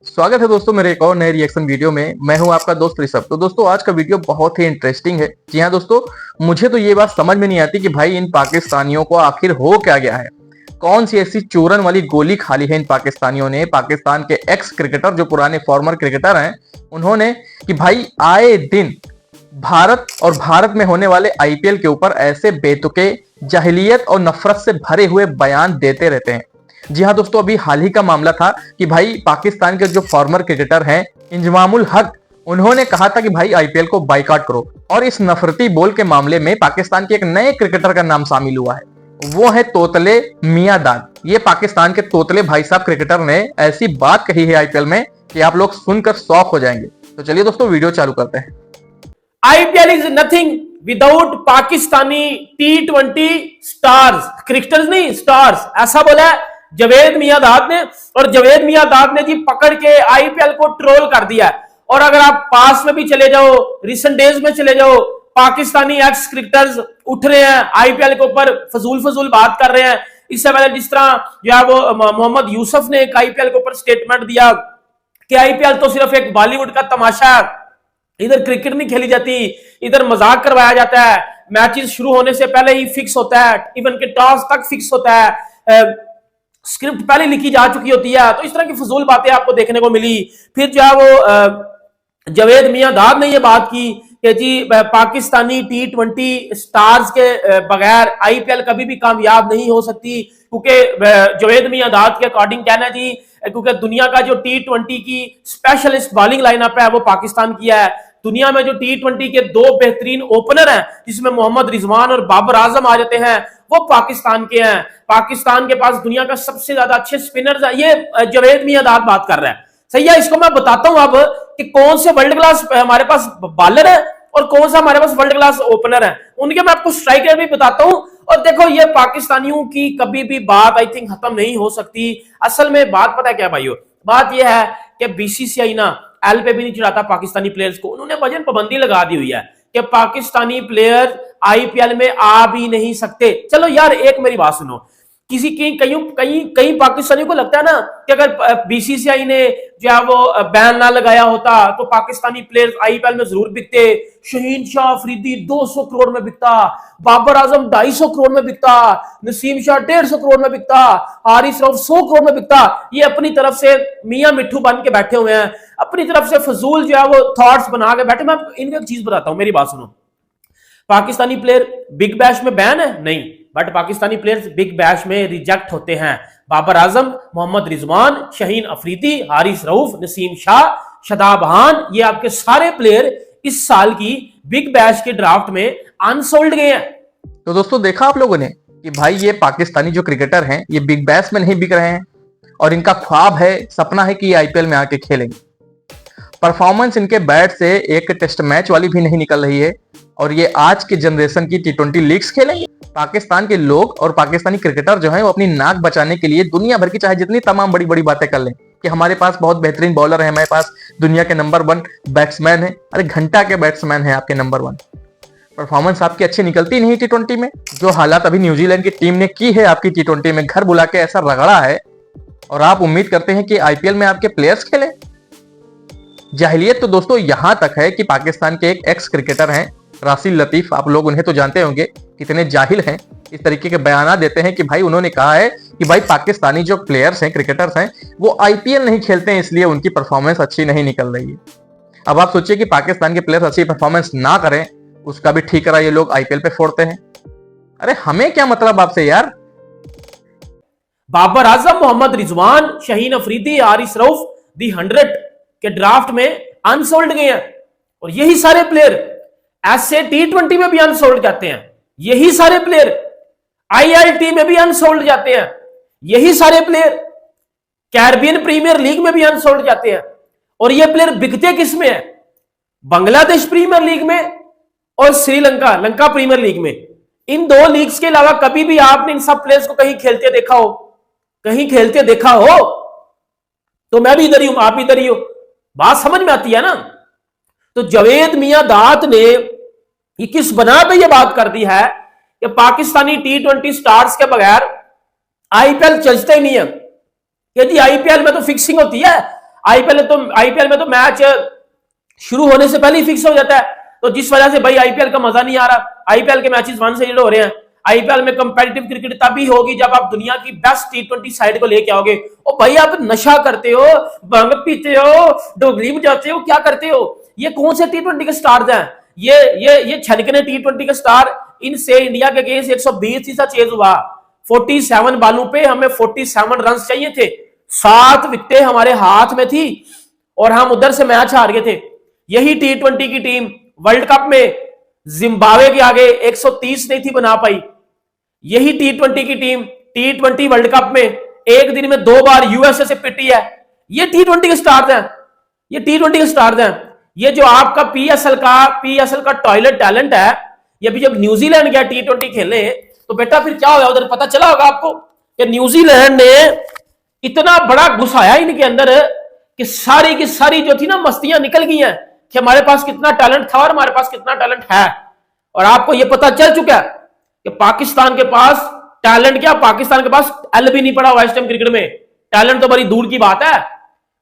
स्वागत है दोस्तों मेरे एक और नए रिएक्शन वीडियो में। मैं हूं आपका दोस्त ऋषभ। तो दोस्तों आज का वीडियो बहुत ही इंटरेस्टिंग है। जी हां दोस्तों, मुझे तो ये बात समझ में नहीं आती कि भाई इन पाकिस्तानियों को आखिर हो क्या गया है। कौन सी ऐसी चूरन वाली गोली खा ली है इन पाकिस्तानियों ने। पाकिस्तान के एक्स क्रिकेटर जो पुराने फॉर्मर क्रिकेटर हैं उन्होंने कि भाई आए दिन भारत और भारत में होने वाले आईपीएल के ऊपर ऐसे बेतुके जाहिलियत और नफरत से भरे हुए बयान देते रहते हैं। जी हाँ दोस्तों, अभी हाल ही का मामला था कि भाई पाकिस्तान के जो फॉर्मर क्रिकेटर हैं इंजमामुल हक, उन्होंने कहा था कि भाई आईपीएल को बाइकआउट करो। और इस नफरती बोल के मामले में पाकिस्तान के एक नए क्रिकेटर का नाम शामिल हुआ है, वो है तोतले मियां दाद। ये पाकिस्तान के तोतले भाई साहब क्रिकेटर ने ऐसी बात कही है आईपीएल में कि आप लोग सुनकर शॉक हो जाएंगे। तो चलिए दोस्तों वीडियो चालू करते हैं। IPL is nothing without Pakistani T20 stars. Cricketers नहीं, स्टार्स, ऐसा बोला है जावेद मियां दाद ने। और जावेद मियां दाद ने जी पकड़ के आईपीएल को ट्रोल कर दिया। और अगर आप पास में भी चले जाओ, रिसेंट डेज में चले जाओ, पाकिस्तानी एक्स क्रिकेटर्स उठ रहे हैं आईपीएल के ऊपर, फजूल बात कर रहे हैं। इससे पहले जिस तरह जो है वो मोहम्मद यूसुफ ने एक आईपीएल के ऊपर स्टेटमेंट दिया कि आईपीएल तो सिर्फ एक बॉलीवुड का तमाशा है, इधर क्रिकेट नहीं खेली जाती, इधर मजाक करवाया जाता है, मैचेस शुरू होने से पहले ही फिक्स होता है, इवन के टॉस तक फिक्स होता है, स्क्रिप्ट पहले लिखी जा चुकी होती है। तो इस तरह की फजूल बातें आपको देखने को मिली। फिर जो है वो जावेद मियां दाद ने ये बात की कि जी पाकिस्तानी टी20 स्टार्स के बगैर आईपीएल कभी भी कामयाब नहीं हो सकती, क्योंकि जावेद मियां दाद के अकॉर्डिंग कहना जी, क्योंकि दुनिया का जो टी20 की स्पेशलिस्ट बॉलिंग लाइनअप है वो पाकिस्तान की है। दुनिया में जो टी20 के दो बेहतरीन ओपनर हैं जिसमें मोहम्मद रिजवान और बाबर आजम आ जाते हैं, वो पाकिस्तान के हैं। पाकिस्तान के पास दुनिया का सबसे ज्यादा अच्छे स्पिनर्स है। ये जावेद मियां दाद बात कर रहा है, सही है। इसको मैं बताता हूं अब कि कौन से वर्ल्ड क्लास हमारे पास बॉलर है और कौन सा हमारे पास वर्ल्ड क्लास ओपनर है, उनके मैं आपको स्ट्राइकर भी बताता हूं। और देखो, ये पाकिस्तानियों की कभी भी बात आई थिंक खत्म नहीं हो सकती। असल में बात पता है क्या भाइयों, बात यह है कि बीसीसीआई ना एल पे भी नहीं चढ़ाता पाकिस्तानी प्लेयर्स को। उन्होंने वजन पाबंदी लगा दी हुई है कि पाकिस्तानी प्लेयर आईपीएल में आ भी नहीं सकते। चलो यार, एक मेरी बात सुनो, किसी की कई पाकिस्तानियों को लगता है ना कि अगर बीसीसीआई ने जो है वो बैन ना लगाया होता तो पाकिस्तानी प्लेयर्स आईपीएल में जरूर बिकते। शहीन शाह अफरीदी 200 करोड़ में बिकता, बाबर आजम 250 करोड़ में बिकता, नसीम शाह 150 करोड़ में बिकता, हारिस रऊफ 100 करोड़ में बिकता। ये अपनी तरफ से मियां मिट्ठू बन के बैठे हुए हैं, अपनी तरफ से फजूल जो है वो थॉट्स बना के बैठे। मैं इनको एक चीज बताता हूं, मेरी बात सुनो। पाकिस्तानी प्लेयर बिग बैश में बैन है नहीं, but Pakistani players big bash में रिजेक्ट होते हैं। बाबर आजम, मोहम्मद रिजवान, शहीन अफरीदी, हारिस रऊफ, नसीम शाह, शादाब खान, ये आपके सारे प्लेयर इस साल की बिग बैश के ड्राफ्ट में अनसोल्ड गए हैं। तो दोस्तों देखा आप लोगों ने कि भाई ये पाकिस्तानी जो क्रिकेटर हैं ये बिग बैश में नहीं बिक रहे हैं और इनका ख्वाब है, सपना है कि ये आईपीएल में आके खेलेंगे। परफॉर्मेंस इनके बैट से एक टेस्ट मैच वाली भी नहीं निकल रही है और ये आज के जनरेशन की टी20 लीग्स खेलेंगे। पाकिस्तान के लोग और पाकिस्तानी क्रिकेटर जो हैं वो अपनी नाक बचाने के लिए दुनिया भर की चाहे जितनी तमाम बड़ी बड़ी बातें कर लें कि हमारे पास बहुत बेहतरीन बॉलर है, हमारे पास दुनिया के नंबर 1 बैट्समैन है। अरे घंटा के बैट्समैन है आपके नंबर 1, परफॉर्मेंस आपकी अच्छी निकलती नहीं टी20 में। जो हालात अभी न्यूजीलैंड की टीम ने की है आपकी टी20 में, घर बुला के ऐसा रगड़ा है, और आप उम्मीद करते हैं कि आईपीएल में आपके प्लेयर्स खेलें। जाहिलियत तो दोस्तों यहां तक है कि पाकिस्तान के एक एक्स क्रिकेटर हैं रासिल लतीफ, आप लोग उन्हें तो जानते होंगे, कितने जाहिल हैं, इस तरीके के बयान देते हैं कि भाई उन्होंने कहा है कि भाई पाकिस्तानी जो प्लेयर्स हैं, क्रिकेटर्स हैं, वो आईपीएल नहीं खेलते हैं इसलिए उनकी परफॉर्मेंस अच्छी नहीं निकल रही है। अब आप सोचिए कि पाकिस्तान के प्लेयर्स अच्छी परफॉर्मेंस ना करें, उसका भी ठीक करा ये लोग आईपीएल पे फोड़ते हैं। अरे हमें क्या मतलब आपसे यार। बाबर आजम, मोहम्मद रिजवान, शहीन अफरीदी, हारिस रऊफ दी 100 के ड्राफ्ट में अनसोल्ड गए हैं। और यही सारे प्लेयर ऐसे टी20 में भी अनसोल्ड जाते हैं, यही सारे प्लेयर आईएलटी में भी अनसोल्ड जाते हैं, यही सारे प्लेयर कैरिबियन प्रीमियर लीग में भी अनसोल्ड जाते हैं। और ये प्लेयर बिकते किस में है? बांग्लादेश प्रीमियर लीग में और लंका प्रीमियर लीग में। इन दो लीग्स के अलावा कभी भी आपने इन सब प्लेयर्स को कहीं खेलते देखा हो? कहीं खेलते देखा हो? तो मैं भी इधर ही हूं, आप इधर ही हो, बात समझ में आती है ना। तो जावेद मियां दाद ने ये किस बना पे ये बात कर दी है कि पाकिस्तानी टी20 स्टार्स के बगैर आईपीएल चलता ही नहीं है। कि जी आईपीएल में तो फिक्सिंग होती है, आईपीएल में तो मैच शुरू होने से पहले ही फिक्स हो जाता है, तो जिस वजह से भाई आईपीएल का मजा नहीं आ रहा। आईपीएल के मैचेस 1 से हो रहे हैं। आईपीएल में कंपेटिटिव क्रिकेट तभी होगी जब आप दुनिया की बेस्ट टी20 साइड को लेके आओगे। ओ भाई आप नशा करते हो, भांग पीते हो, डोगरी बजाते हो, क्या करते हो? ये कौन से टी20 के स्टार्स हैं? ये छनकने टी20 के स्टार, इनसे इंडिया के अगेंस्ट 120 सा चेज हुआ। 47 बालों पे हमें 47 रन चाहिए थे, 7 विकेटें हमारे हाथ में थी और हम उधर से मैच हार गए थे। यही टी20 की टीम वर्ल्ड कप में जिम्बाब्वे के आगे 130 नहीं थी बना पाई। यही टी20 की टीम टी20 वर्ल्ड कप में एक दिन में 2 बार यूएसए से पिटी है। ये टी20 के स्टार्स हैं, ये टी20 के स्टार्स हैं। ये जो आपका पीएसएल का टॉयलेट टैलेंट है, ये भी जब न्यूजीलैंड गया टी20 खेलने, तो बेटा फिर क्या होगा उधर पता चला होगा आपको कि न्यूजीलैंड ने इतना बड़ा घुसाया इनके अंदर कि सारी की सारी जो थी ना मस्तियां निकल गई हैं कि हमारे पास कितना टैलेंट था और हमारे पास कितना टैलेंट है। और आपको यह पता चल चुका है कि पाकिस्तान के पास टैलेंट क्या, पाकिस्तान के पास एल भी नहीं पड़ा हुआ इस टाइम क्रिकेट में। टैलेंट तो बड़ी दूर की बात है।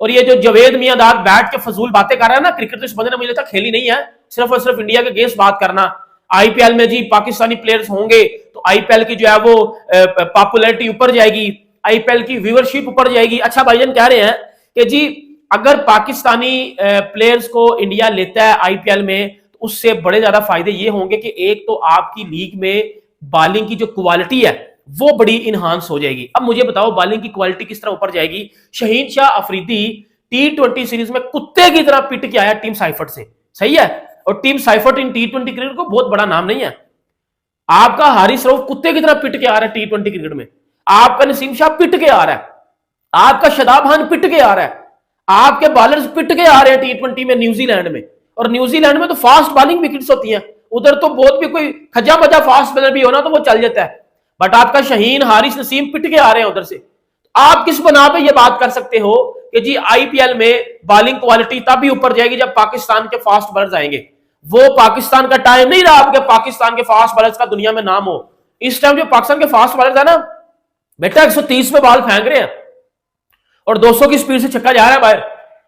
और ये जो जवेद मियांदाद बैठ के फजूल बातें कर रहा है ना, क्रिकेट तो इस बंदे ने मुझे लगता खेली नहीं है, सिर्फ और सिर्फ इंडिया के अगेंस्ट बात करना। आईपीएल में जी पाकिस्तानी प्लेयर्स होंगे तो आईपीएल की जो है वो पॉपुलैरिटी ऊपर जाएगी, आईपीएल की व्यूअरशिप ऊपर जाएगी। अच्छा भाईजान कह रहे हैं कि जी अगर पाकिस्तानी प्लेयर्स को इंडिया लेता है आईपीएल में तो उससे बड़े ज्यादा फायदे ये होंगे कि एक तो आपकी लीग में बॉलिंग की जो क्वालिटी है वो बड़ी इनहांस हो जाएगी। अब मुझे बताओ बॉलिंग की क्वालिटी किस तरह ऊपर जाएगी? शहीन शाह अफरीदी टी20 सीरीज में कुत्ते की तरह पिट के आया टीम साइफर्ट से, सही है। और टीम साइफर्ट इन टी20 क्रिकेट को बहुत बड़ा नाम नहीं है। आपका हारिस रऊफ कुत्ते की तरह पिट के आ रहा है टी20 क्रिकेट में, आपका नसीम शाह पिट के आ रहा है, आपका शदाब खान पिट के आ रहा है, आपके बॉलर्स पिट के आ रहे हैं टी20 में न्यूजीलैंड में। और न्यूजीलैंड में तो फास्ट बॉलिंग विकेट्स होती हैं, उधर तो बहुत भी कोई खजा मजा फास्ट बॉलर भी होना तो वो चल जाता है। बट आपका शहीन हारिस नसीम पिट के आ रहे हैं उधर से। आप किस बना पे ये बात कर सकते हो कि जी आईपीएल में बॉलिंग क्वालिटी तभी ऊपर जाएगी जब पाकिस्तान के फास्ट बॉलर्स आएंगे? वो पाकिस्तान का टाइम नहीं रहा आपके पाकिस्तान के फास्ट बॉलर्स का दुनिया में नाम हो। इस टाइम जो पाकिस्तान के फास्ट बॉलर्स है ना बेटा 130 में बॉल फेंक रहे हैं और 200 की स्पीड से छक्का जा रहा है बाहर।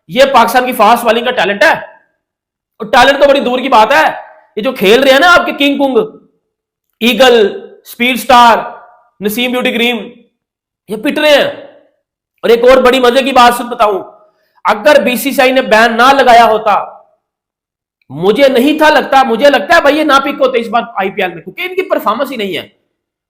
ये पाकिस्तान की फास्ट बॉलिंग का टैलेंट है। और टैलेंट तो बड़ी दूर की बात है, ये जो खेल रहे हैं ना आपके king kung, eagle, speed star, Naseem beauty cream, ये पिट रहे हैं। और एक और बड़ी मजे की बात सुन बताऊं, अगर बीसीसीआई ने बैन ना लगाया होता, मुझे नहीं था लगता, मुझे लगता है भाई ये ना पिक होते इस बार आईपीएल में, क्योंकि इनकी परफॉर्मेंस ही नहीं है।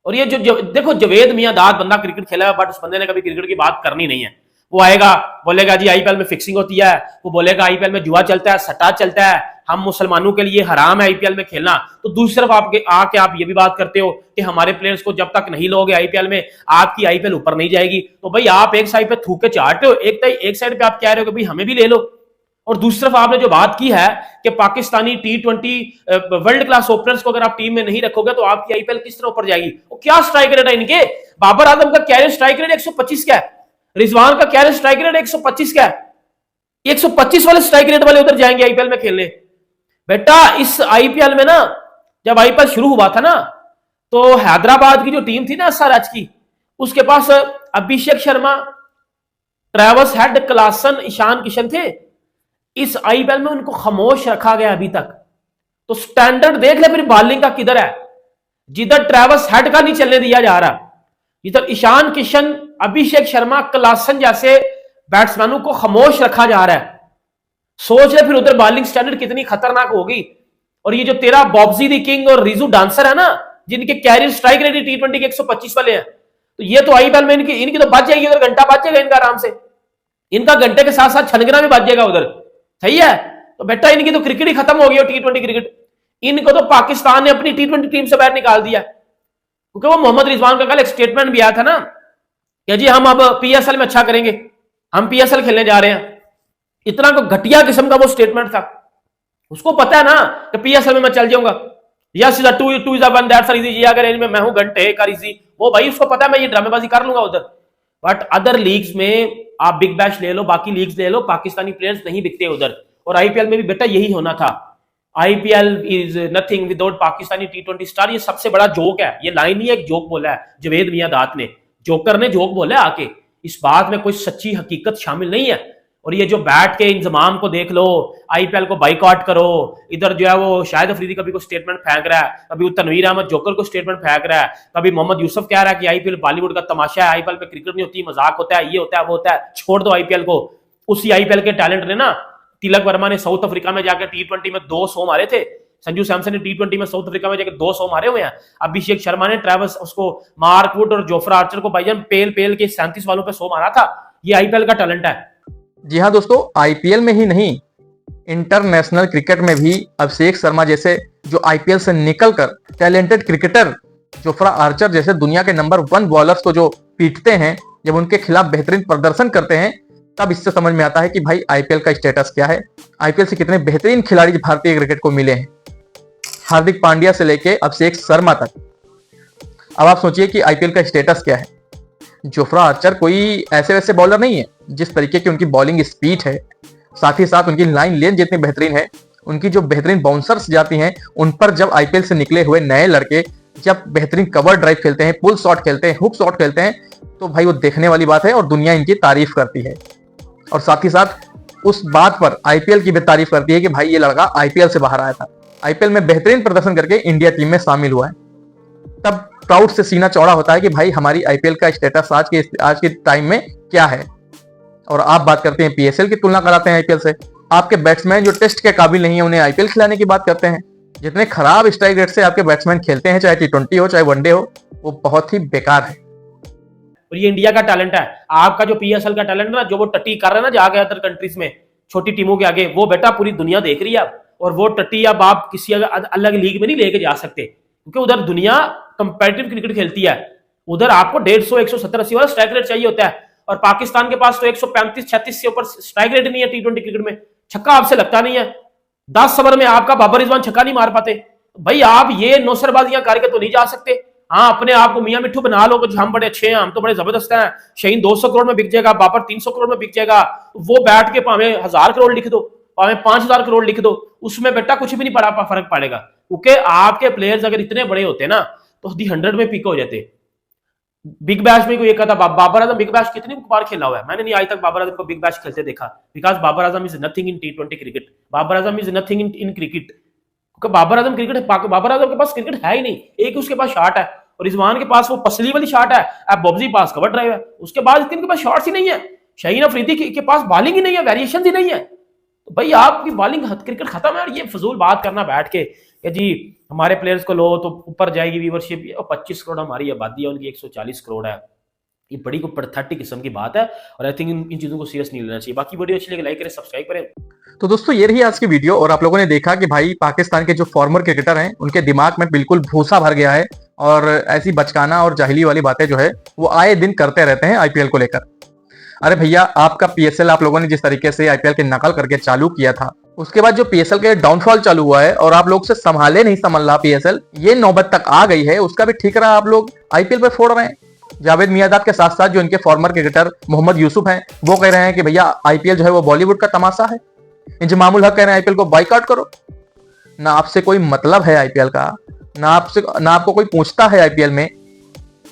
और ये जो देखो जवेद मियांदाद बंदा क्रिकेट खेला है बट उस बंदे ने कभी क्रिकेट की बात करनी नहीं है। वो आएगा बोलेगा जी आईपीएल में फिक्सिंग होती है, वो बोलेगा आईपीएल में जुआ चलता है, सट्टा चलता है, हम मुसलमानों के लिए हराम है आईपीएल में खेलना। तो दूसरी तरफ आके आप ये भी बात करते हो कि हमारे प्लेयर्स को जब तक नहीं लोगे आईपीएल में आपकी आईपीएल ऊपर नहीं जाएगी। तो भाई आप एक साइड पे थूक के चाटते हो, एक साइड पे आप कह रहे हो कि भाई हमें भी ले लो। और दूसरी तरफ आपने जो बात की है कि पाकिस्तानी टी20 वर्ल्ड क्लास ओपनर्स को अगर आप टीम में नहीं रखोगे तो आपकी आईपीएल किस तरह ऊपर जाएगी? वो क्या स्ट्राइक रेट है इनके? बाबर आजम का कैरियर स्ट्राइक रेट 125 का है, रिजवान का कैरियर स्ट्राइक रेट 125 का है। 125 वाले स्ट्राइक रेट वाले उधर जाएंगे आईपीएल में खेलने। बेटा इस आईपीएल में ना जब आईपीएल शुरू हुआ था ना तो हैदराबाद की जो टीम थी ना एसआरएच की, उसके पास Abhishek Sharma, Travis Head, Klaasen, Ishan Kishan थे। इस आईपीएल में उनको खामोश रखा गया अभी तक। तो स्टैंडर्ड देख ले फिर बॉलिंग का किधर है, जिधर ट्रेविस हेड का नहीं चलने दिया जा रहा, जिधर ईशान किशन, अभिषेक शर्मा, क्लासन जैसे बैट्समैनों को खामोश रखा जा रहा है। सोच ले फिर उधर बॉलिंग स्टैंडर्ड कितनी खतरनाक होगी। और ये जो तेरा बॉब्जी दी किंग और रिजू डांसर है ना, जिनके कैरियर स्ट्राइक रेट टी20 के 125 वाले हैं, तो ये तो आईपीएल में इनकी तो बच जाएगी, उधर घंटा बच जाएगा इनका आराम से। इनका घंटे के साथ साथ छनगना भी बच जाएगा उधर, सही है। तो बेटा इनकी तो क्रिकेट ही खत्म हो गई टी20 क्रिकेट। इनको तो पाकिस्तान ने अपनी टी20 टीम से बाहर निकाल दिया, क्योंकि वो मोहम्मद रिजवान का कल एक स्टेटमेंट भी आया था ना कि जी हम अब पीएसएल में अच्छा करेंगे, हम पीएसएल खेलने जा रहे हैं। इतना को घटिया किस्म का वो स्टेटमेंट था। उसको पता है ना कि पीएसएल में मैं चल जाऊंगा, yes is 2 is 1 that's easy, ये अगर इनमें मैं हूं घंटे का इजी, वो भाई उसको पता है मैं ये ड्रामेबाजी कर लूंगा उधर। बट अदर लीग्स में आप बिग बैश ले लो, बाकी लीग्स ले लो, पाकिस्तानी प्लेयर्स नहीं बिकते उधर। और आईपीएल में भी बेटा यही होना था। IPL is nothing without Pakistani T20 star. ये सबसे बड़ा जोक है, ये लाइन ही एक जोक बोला है जवेद मियांदाद ने, जोकर ने जोक बोला है आके। इस बात में कोई सच्ची हकीकत शामिल नहीं है। और ये जो बैठ के इंजमाम को देख लो, आईपीएल को बाइकआउट करो, इधर जो है वो शाहिद अफरीदी कभी को स्टेटमेंट फेंक रहा है, कभी वो तनवीर अहमद जोकर को स्टेटमेंट फेंक रहा है, कभी मोहम्मद यूसुफ कह रहा है कि आईपीएल बॉलीवुड का तमाशा है, आईपीएल पे क्रिकेट नहीं होती, मजाक होता है, ये होता है वो होता है, छोड़ दो आईपीएल को। उसी आईपीएल के टैलेंट ने ना, तिलक वर्मा ने साउथ अफ्रीका में जाकर T20 में 200 मारे थे, संजू सैमसन ने T20 में साउथ अफ्रीका में जाकर 200 मारे हुए हैं, अभिषेक शर्मा ने ट्रेविस उसको, मार्क वुड और जोफ्रा आर्चर को भाईजान पेल पेल के 37 वालों पे 100 मारा था। ये आईपीएल का टैलेंट है। जी हाँ दोस्तों, आईपीएल में ही नहीं, इंटरनेशनल क्रिकेट में भी अभिषेक शर्मा जैसे जो आईपीएल से निकलकर टैलेंटेड क्रिकेटर, जोफ्रा आर्चर जैसे दुनिया के नंबर 1 बॉलर्स को जो पीटते हैं, जब उनके खिलाफ बेहतरीन प्रदर्शन करते हैं, तब इससे समझ में आता है कि भाई आईपीएल का स्टेटस क्या है, आईपीएल से कितने बेहतरीन खिलाड़ी भारतीय क्रिकेट को मिले हैं, हार्दिक पांड्या से लेके अभिषेक शर्मा तक। अब आप सोचिए कि आईपीएल का स्टेटस क्या है। जोफ्रा आर्चर कोई ऐसे वैसे बॉलर नहीं है, जिस तरीके की उनकी बॉलिंग स्पीड है, साथ ही साथ उनकी लाइन लेंथ जितनी बेहतरीन है, उनकी जो बेहतरीन बाउंसर्स जाती हैं, उन पर जब आईपीएल से निकले हुए नए लड़के जब बेहतरीन कवर ड्राइव खेलते हैं, पुल शॉट खेलते हैं, हुक शॉट खेलते हैं, तो भाई वो देखने वाली बात है और दुनिया इनकी तारीफ करती है। और साथ ही साथ उस बात पर आईपीएल की भी तारीफ करती है कि भाई ये लड़का आईपीएल से बाहर आया था, आईपीएल में बेहतरीन प्रदर्शन करके इंडिया टीम में शामिल हुआ है। तब प्राउड से सीना चौड़ा होता है कि भाई हमारी आईपीएल का स्टेटस आज के टाइम में क्या है। और आप बात करते हैं पीएसएल की तुलना कराते हैं आईपीएल से, आपके बैट्समैन जो टेस्ट के काबिल नहीं है उन्हें आईपीएल खिलाने की बात करते हैं। जितने खराब स्ट्राइक रेट से आपके बैट्समैन खेलते हैं, चाहे T20 हो चाहे वनडे हो, वो बहुत ही बेकार है। और ये इंडिया का टैलेंट है। आपका जो पीएसएल का टैलेंट ना, जो वो टट्टी कर रहे हैं ना जाके अदर कंट्रीज में छोटी टीमों के आगे, वो बेटा पूरी दुनिया देख रही है अब। और वो टट्टी अब आप किसी अलग लीग में नहीं लेके जा सकते, क्योंकि उधर दुनिया कंपेटिटिव क्रिकेट खेलती है। उधर आपको 150, 170, 80 वाला स्ट्राइक रेट चाहिए होता है, और पाकिस्तान के पास तो 135, 36 से ऊपर स्ट्राइक रेट नहीं है T20 क्रिकेट में। छक्का आपसे लगता नहीं है, 10 ओवर में आपका बाबर रिजवान छक्का नहीं मार पाते। भाई आप ये नौसरबाजियां करके तो नहीं जा सकते। हाँ, अपने आप को मियां मिट्ठू बना लो कि हम बड़े अच्छे हैं, हम तो बड़े जबरदस्त हैं, शहीन 200 करोड़ में बिक जाएगा, बाबर 300 करोड़ में बिक जाएगा, वो बैठ के भावे 1000 करोड़ लिख दो, भावे 5000 करोड़ लिख दो, उसमें बेटा कुछ भी नहीं पड़ा फर्क पड़ेगा। क्योंकि आपके प्लेयर्स अगर इतने बड़े होते ना तो दी 100 में पिक हो जाते। बिग बैश में कोई एक था बाबर आजम बिग बैश कितनी बार खेला हुआ है, मैंने नहीं आज तक बाबर आजम को बिग बैश खेलते देखा, because Babar Azam is nothing in T20 cricket, Babar Azam is nothing in cricket, क्योंकि बाबर आजम बाबर आजम के पास क्रिकेट है ही नहीं। एक उसके पास शॉट है, और रिजवान के पास वो पसली वाली शॉट है, अब बॉब्जी पास कवर ड्राइव है, उसके बाद इनके पास शॉट्स ही नहीं है। शाहीन अफरीदी के पास बॉलिंग ही नहीं है, वेरिएशन ही नहीं है। तो भाई आपकी बॉलिंग क्रिकेट खत्म है। और ये फजूल बात करना बैठ के कि जी हमारे प्लेयर्स को लो तो ऊपर जाएगी व्यूवरशिप, 25 करोड़ हमारी आबादी है, उनकी 140 करोड़ है, ये बड़ी को पैथेटिक किस्म की बात है। और आई थिंक इन चीजों को सीरियस नहीं लेना चाहिए। बाकी वीडियो अच्छी लगे लाइक करें, सब्सक्राइब करें। तो दोस्तों ये रही आज की वीडियो, और आप लोगों ने देखा कि भाई पाकिस्तान के जो फॉर्मर क्रिकेटर हैं उनके दिमाग में बिल्कुल भूसा भर गया है, और ऐसी बचकाना और जाहिली वाली बातें जो है वो आए दिन करते रहते हैं आईपीएल को लेकर। अरे भैया, आपका पीएसएल आप लोगों ने जिस तरीके से आईपीएल के नकल करके चालू किया था, उसके बाद जो पीएसएल के डाउनफॉल चालू हुआ है और आप लोग से संभाले नहीं संभल रहा पीएसएल, ये नौबत तक आ गई है, उसका भी ठीक रहा आप लोग आईपीएल पर फोड़ रहे हैं। जावेद मियांदाद के साथ साथ जो इनके फॉर्मर क्रिकेटर मोहम्मद यूसुफ हैं, वो कह रहे हैं कि भैया आईपीएल जो है वो बॉलीवुड का तमाशा है। इंजमामुल हक कह रहे हैं आईपीएल को बाइकआउट करो। ना आपसे कोई मतलब है आईपीएल का, ना आपको कोई पूछता है आईपीएल में।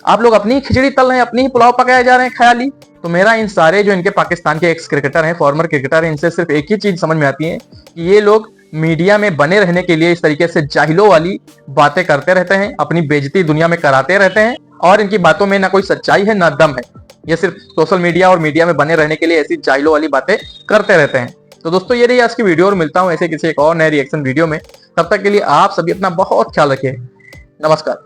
आप लोग अपनी खिचड़ी तल रहे हैं, अपनी ही पुलाव पकाए जा रहे हैं ख्याली। तो मेरा इन सारे जो इनके पाकिस्तान के एक्स क्रिकेटर हैं, फॉर्मर क्रिकेटर हैं, इनसे सिर्फ एक ही चीज समझ में आती है कि ये लोग मीडिया में बने रहने के लिए इस तरीके से जाहिलों वाली बातें करते रहते हैं, अपनी बेइज्जती दुनिया में कराते रहते हैं, और इनकी बातों में ना कोई सच्चाई है ना दम है। ये सिर्फ सोशल मीडिया और मीडिया में बने रहने के लिए ऐसी जाहिलों वाली बातें करते रहते हैं। तो दोस्तों ये रही आज की वीडियो, और मिलता हूं ऐसे किसी एक और नए रिएक्शन वीडियो में। तब तक के लिए आप सभी अपना बहुत ख्याल रखिए। नमस्कार।